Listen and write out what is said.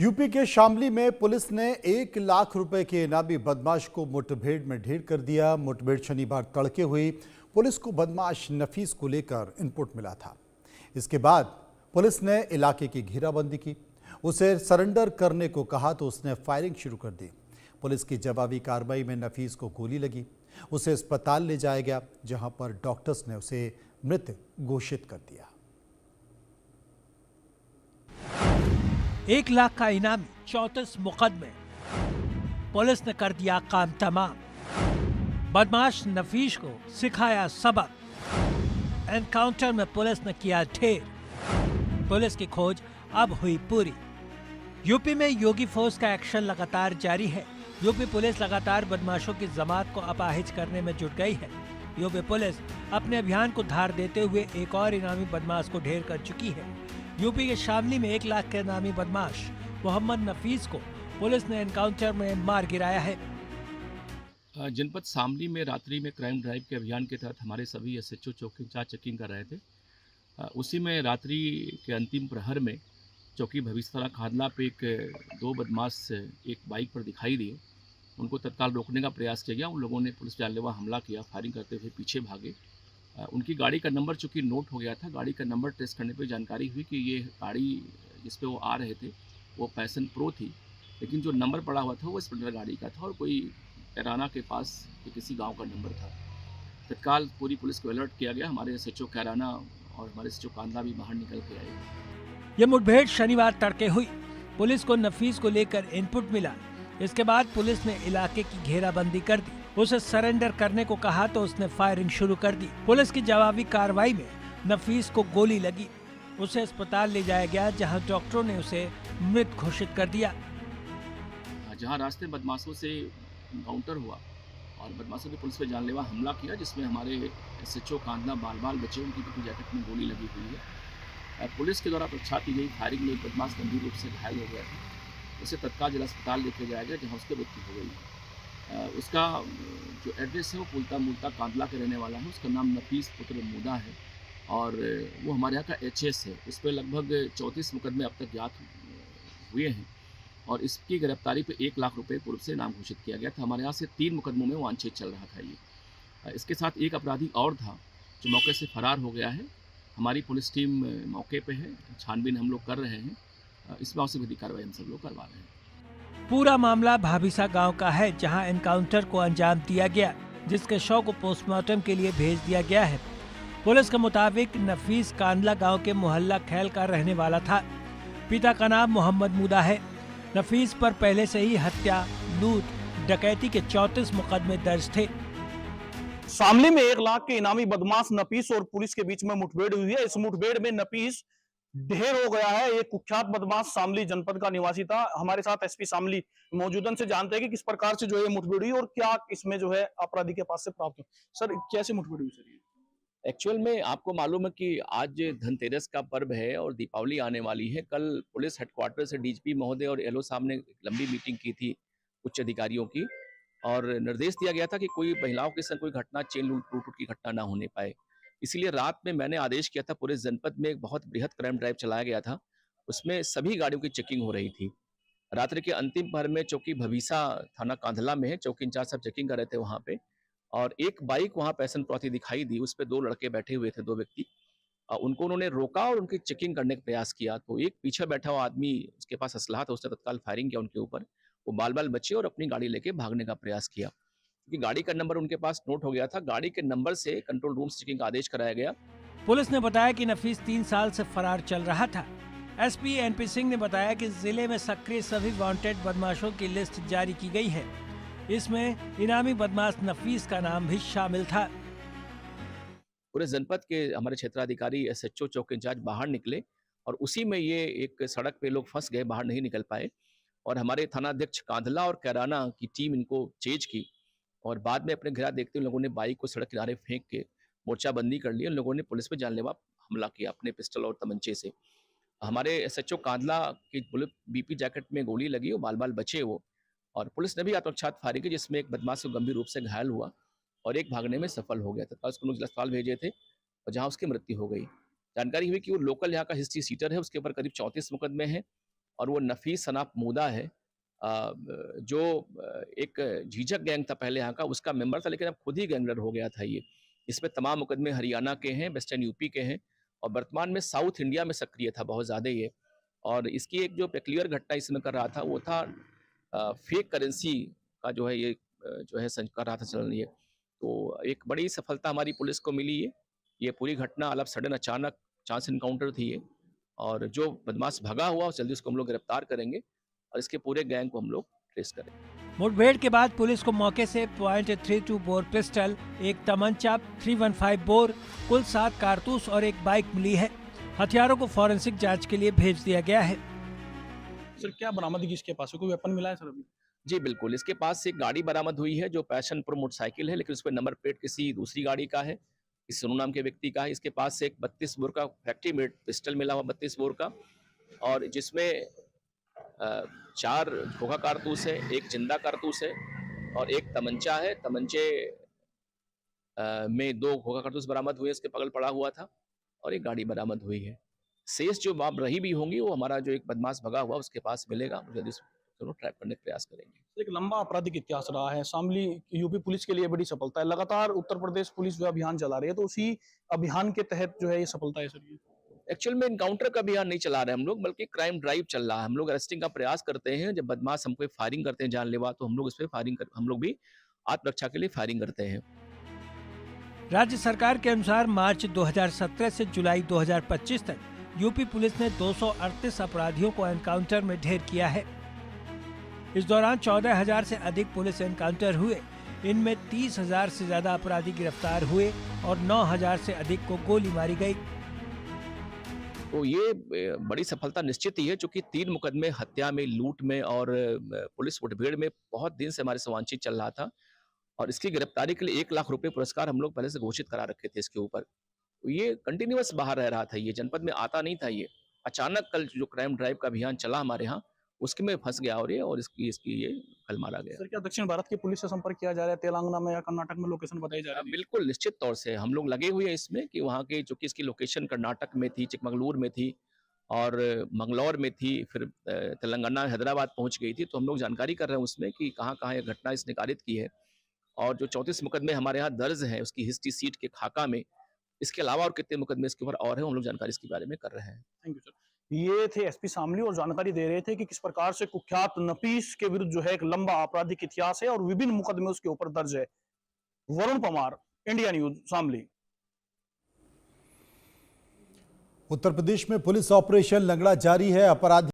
UP के शामली में police ने 1 लाख रुपए के इनामी बदमाश को मुठभेड़ में ढेर कर दिया। मुठभेड़ शनिवार तड़के हुई। पुलिस को बदमाश नफीस को लेकर इनपुट मिला था। इसके बाद पुलिस ने इलाके की घेराबंदी की। उसे सरेंडर करने को कहा तो उसने फायरिंग शुरू कर दी। पुलिस की जवाबी कार्रवाई में नफीस को गोली लगी। उसे अस्पताल ले जाया गया, जहां पर डॉक्टर्स ने उसे मृत घोषित कर दिया। 1 लाख का इनामी 34 मुकदमे, पुलिस ने कर दिया काम तमाम। बदमाश नफीस को सिखाया सबक, एनकाउंटर में पुलिस ने किया ढेर। पुलिस की खोज अब हुई पूरी। यूपी में योगी फोर्स का एक्शन लगातार जारी है। यूपी पुलिस लगातार बदमाशों की जमात को अपाहिज करने में जुट गई है। यूपी पुलिस अपने अभियान को धार देते हुए एक और इनामी बदमाश को ढेर कर चुकी है। यूपी के शामली में 1 लाख के इनामी बदमाश मोहम्मद नफीस को पुलिस ने एनकाउंटर में मार गिराया है। जनपद शामली में रात्रि में क्राइम ड्राइव के अभियान के तहत हमारे सभी एसएचओ चौकी इंचार्ज चेकिंग कर रहे थे। उसी में रात्रि के अंतिम प्रहर में चौकी भविष्यवाला खादला पे दो बदमाश एक बाइक पर दिखाई दिए। उनको तत्काल रोकने का प्रयास किया गया। उन लोगों ने पुलिस जानलेवा हमला किया, फायरिंग करते हुए पीछे भागे। उनकी गाड़ी का नंबर चूँकि नोट हो गया था, गाड़ी का नंबर टेस्ट करने पे जानकारी हुई कि ये गाड़ी जिस पे वो आ रहे थे वो पैशन प्रो थी, लेकिन जो नंबर पड़ा हुआ था वो स्प्लेंडर गाड़ी का था और कोई कैराना के पास किसी गांव का नंबर था। तत्काल पूरी पुलिस को अलर्ट किया गया। हमारे एसएचओ कैराना और हमारे एसएचओ कांदला भी बाहर निकल के आए। ये मुठभेड़ शनिवार तड़के हुई। पुलिस को नफीस को लेकर इनपुट मिला। इसके बाद पुलिस ने इलाके की घेराबंदी कर दी। उसे सरेंडर करने को कहा तो उसने फायरिंग शुरू कर दी। पुलिस की जवाबी कार्रवाई में नफीस को गोली लगी। उसे अस्पताल ले जाया गया, जहां डॉक्टरों ने उसे मृत घोषित कर दिया। जहां रास्ते बदमाशों से इनकाउंटर हुआ और बदमाशों ने पुलिस पर जानलेवा हमला किया, जिसमें हमारे एसएचओ कांदला बाल बचे, उनकी पीछे जैकेट में गोली लगी हुई है। पुलिस के द्वारा प्रक्षात की गई फायरिंग में एक बदमाश गंभीर रूप से घायल हो गया था। उसे तत्काल जिला अस्पताल लेके जाया गया, जहाँ उसकी मृत्यु हो गई। उसका जो एड्रेस है वो मूलता कांदला के रहने वाला है। उसका नाम नफीस पुत्र मूदा है और वो हमारे यहाँ का एचएस है। इस पर लगभग 34 मुकदमे अब तक ज्ञात हुए हैं और इसकी गिरफ्तारी पे 1 लाख रुपए पूर्व से इनाम घोषित किया गया था। हमारे यहाँ से 3 मुकदमों में वांछित चल रहा था ये। इसके साथ एक अपराधी और था जो मौके से फरार हो गया है। हमारी पुलिस टीम मौके पे है, छानबीन हम लोग कर रहे हैं। इसमें औषधि कार्रवाई हम सब लोग करवा रहे हैं। पूरा मामला भाभीसा गांव का है, जहां एनकाउंटर को अंजाम दिया गया, जिसके शव को पोस्टमार्टम के लिए भेज दिया गया है। पुलिस के मुताबिक नफीस कांदला गांव के मोहल्ला खैल का रहने वाला था। पिता का नाम मोहम्मद मूदा है। नफीस पर पहले से ही हत्या, लूट, डकैती के 34 मुकदमे दर्ज थे। शामली में 1 लाख के इनामी बदमाश नफीस और पुलिस के बीच में मुठभेड़ हुई है। इस मुठभेड़ में नफीस ढेर हो गया है। एक कुख्यात बदमाश शामली जनपद का निवासी था। हमारे साथ एसपी शामली मौजूदन से जानते हैं कि किस प्रकार से जो है मुठभेड़ हुई और क्या इसमें जो है अपराधी के पास से प्राप्त हुआ। सर, कैसे मुठभेड़ हुई सर? एक्चुअल में आपको मालूम है कि आज धनतेरस का पर्व है और दीपावली आने वाली है। कल पुलिस हेडक्वार्टर से डीजीपी महोदय और एलओ साहब ने लंबी मीटिंग की थी उच्च अधिकारियों की और निर्देश दिया गया था कि कोई महिलाओं के संग कोई घटना, चेन लूट की घटना ना होने पाए। इसीलिए रात में मैंने आदेश किया था, पूरे जनपद में एक बहुत बृहद क्राइम ड्राइव चलाया गया था। उसमें सभी गाड़ियों की चेकिंग हो रही थी। रात्रि के अंतिम पहर में चौकी भविसा थाना कांधला में है, चौकी इंचार्ज साहब चेकिंग कर रहे थे वहाँ पे और एक बाइक वहाँ पैशन प्रो दिखाई दी। उस पर 2 लड़के बैठे हुए थे, 2 व्यक्ति। उनको उन्होंने रोका और उनकी चेकिंग करने का प्रयास किया तो एक पीछे बैठा हुआ आदमी, उसके पास असलहा था, उसने तत्काल फायरिंग किया उनके ऊपर। वो बाल बचे और अपनी गाड़ी लेके भागने का प्रयास किया क्योंकि गाड़ी का नंबर उनके पास नोट हो गया था। गाड़ी के नंबर से कंट्रोल रूम से चेकिंग का आदेश कराया गया। पुलिस ने बताया कि नफीस 3 साल से फरार चल रहा था। एसपी एनपी सिंह ने बताया कि जिले में सक्रिय सभी वांटेड बदमाशों की लिस्ट जारी की गई है। इसमें इनामी बदमाश नफीस का नाम भी शामिल था। पूरे जनपद के हमारे क्षेत्राधिकारी एसएचओ चौकी इंचार्ज बाहर निकले और उसी में ये एक सड़क पे लोग फंस गए, बाहर नहीं निकल पाए और हमारे थानाध्यक्ष कांधला और कैराना की टीम इनको चेज की और बाद में अपने घेरा देखते हुए लोगों ने बाइक को सड़क किनारे फेंक के मोर्चाबंदी कर ली। लोगों ने पुलिस पे जानलेवा हमला किया अपने पिस्टल और तमंचे से। हमारे एसएचओ कांधला की बुलेट बीपी जैकेट में गोली लगी, वो बाल बचे वो और पुलिस ने भी आत्मरक्षा फायरिंग की, जिसमें एक बदमाश को गंभीर रूप से घायल हुआ और एक भागने में सफल हो गया था। उसको लोग अस्पताल भेजे थे और जहाँ उसकी मृत्यु हो गई। जानकारी हुई कि वो लोकल यहाँ का हिस्ट्री सीटर है, उसके ऊपर करीब 34 मुकदमे हैं और वो नफीस सनाफ मूदा है, जो एक झीझक गैंग था पहले यहाँ का, उसका मेंबर था, लेकिन अब खुद ही गैंगरेड हो गया था ये। इसमें तमाम मुकदमे हरियाणा के हैं, वेस्टर्न यूपी के हैं और वर्तमान में साउथ इंडिया में सक्रिय था बहुत ज़्यादा ये। और इसकी एक जो पेक्यूलियर घटना इसमें कर रहा था वो था फेक करेंसी का जो है ये जो है कर रहा था चलन ये। तो एक बड़ी सफलता हमारी पुलिस को मिली है। ये पूरी घटना ऑल ऑफ सडन अचानक चांस इनकाउंटर थी ये, और जो बदमाश भगा हुआ जल्दी उसको हम लोग गिरफ्तार करेंगे और इसके पूरे गैंग को हम लोग ट्रेस करेंगे। मुठभेड़ के बाद पुलिस को मौके से .32 बोर पिस्टल, एक तमंचा, 315 बोर, कुल 7 कारतूस और एक बाइक मिली है। हथियारों को फॉरेंसिक जांच के लिए भेज दिया गया है। सर क्या बरामदगी इसके पास है, कोई वेपन मिला है सर अभी? जी बिल्कुल, इसके पास से एक गाड़ी बरामद हुई है जो पैशन प्रो मोटरसाइकिल है, लेकिन उस पर नंबर प्लेट किसी दूसरी गाड़ी का है, इस सोनू नाम के व्यक्ति का है। इसके पास से एक 32 बोर का फैक्ट्री मेड पिस्टल मिला हुआ 32 बोर का, और जिसमें 4 खोखा कारतूस है, एक जिंदा कारतूस है और एक तमंचा है। तमंचे में 2 खोखा कारतूस बरामद हुए, इसके बगल पड़ा हुआ था, और एक गाड़ी बरामद हुई है। शेष जो बाब रही भी होंगी वो हमारा जो एक बदमाश भगा हुआ उसके पास मिलेगा, जल्दी उसको ट्रैप करने का प्रयास करेंगे। एक लंबा आपराधिक इतिहास रहा है शामली यूपी पुलिस के लिए, बड़ी सफलता है। लगातार उत्तर प्रदेश पुलिस जो अभियान चला रही है, तो उसी अभियान के तहत जो है ये सफलता है सर। ये एक्चुअल में इनकाउंटर का अभियान नहीं चला रहे हम लोग, बल्कि क्राइम ड्राइव चल रहा है। हम लोग अरेस्टिंग का प्रयास करते हैं, जब बदमाश हमको फायरिंग करते हैं जानलेवा, तो हम लोग इस पर हम लोग भी आत्मरक्षा के लिए फायरिंग करते हैं। राज्य सरकार के अनुसार मार्च 2017 से जुलाई 2025 तक यूपी पुलिस ने 238 अपराधियों को एनकाउंटर में ढेर किया है। इस दौरान 14,000 से अधिक पुलिस एनकाउंटर हुए। इनमें 30,000 से ज्यादा अपराधी गिरफ्तार हुए और 9,000 से अधिक को गोली मारी गई। तो ये बड़ी सफलता निश्चित ही है, क्योंकि 3 मुकदमे हत्या में, लूट में और पुलिस मुठभेड़ में बहुत दिन से हमारे से वांछित चल रहा था, और इसकी गिरफ्तारी के लिए 1 लाख रुपए पुरस्कार हम लोग पहले से घोषित करा रखे थे इसके ऊपर। तो ये कंटिन्यूअस बाहर रह रहा था, ये जनपद में आता नहीं था। ये अचानक कल जो क्राइम ड्राइव का अभियान चला हमारे यहाँ, उसके में फंस गया और इसकी ये कल मारा गया। सर क्या दक्षिण भारत की पुलिस से संपर्क किया जा रहा है? तेलंगाना में या कर्नाटक में लोकेशन बताई जा रही है? बिल्कुल निश्चित तौर से हम लोग लगे हुए हैं इसमें कि वहाँ के, जो कि इसकी लोकेशन कर्नाटक में थी, चिकमंगलूर में थी और मंगलौर में थी, फिर तेलंगाना हैदराबाद पहुंच गई थी। तो हम लोग जानकारी कर रहे हैं उसमें कि कहाँ कहाँ ये घटना इसने कारित की है, और जो 34 मुकदमे हमारे यहाँ दर्ज हैं उसकी हिस्ट्री सीट के खाका में, इसके अलावा और कितने मुकदमे इसके ऊपर और हैं, हम लोग जानकारी इसके बारे में कर रहे हैं। Thank you sir. ये थे एसपी शामली और जानकारी दे रहे थे कि किस प्रकार से कुख्यात नफीस के विरुद्ध जो है एक लंबा आपराधिक इतिहास है और विभिन्न मुकदमे उसके ऊपर दर्ज है। Varun Pamar, India News, Shamli. उत्तर प्रदेश में पुलिस ऑपरेशन लंगड़ा जारी है। अपराधी